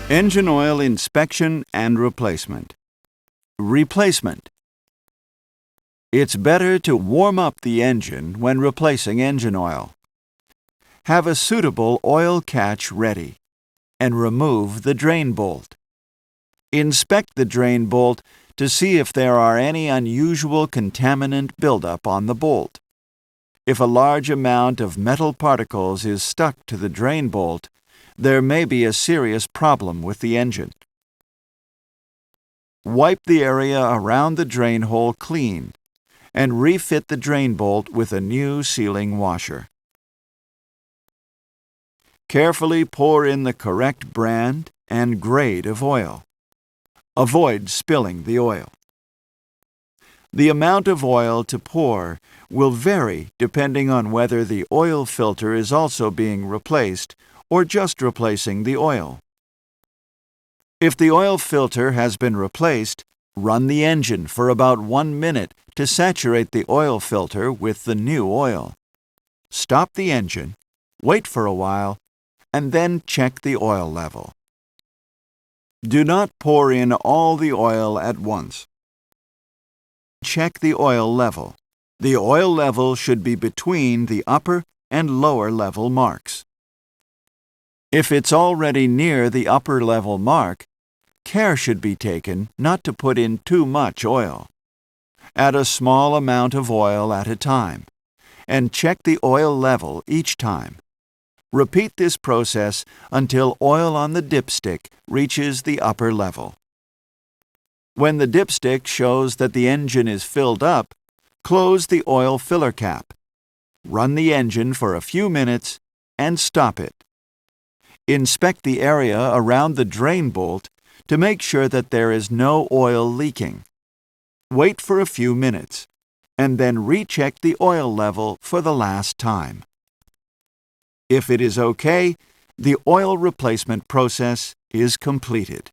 Engine oil inspection and replacement. Replacement. It's better to warm up the engine when replacing engine oil. Have a suitable oil catch ready and remove the drain bolt. Inspect the drain bolt to see if there are any unusual contaminant buildup on the bolt. If a large amount of metal particles is stuck to the drain bolt, there may be a serious problem with the engine. Wipe the area around the drain hole clean and refit the drain bolt with a new sealing washer. Carefully pour in the correct brand and grade of oil. Avoid spilling the oil. The amount of oil to pour will vary depending on whether the oil filter is also being replaced or just replacing the oil. If the oil filter has been replaced, run the engine for about 1 minute to saturate the oil filter with the new oil. Stop the engine, wait for a while, and then check the oil level. Do not pour in all the oil at once. Check the oil level. The oil level should be between the upper and lower level marks. If it's already near the upper level mark, care should be taken not to put in too much oil. Add a small amount of oil at a time, and check the oil level each time. Repeat this process until oil on the dipstick reaches the upper level. When the dipstick shows that the engine is filled up, close the oil filler cap. Run the engine for a few minutes and stop it. Inspect the area around the drain bolt to make sure that there is no oil leaking. Wait for a few minutes, and then recheck the oil level for the last time. If it is okay, the oil replacement process is completed.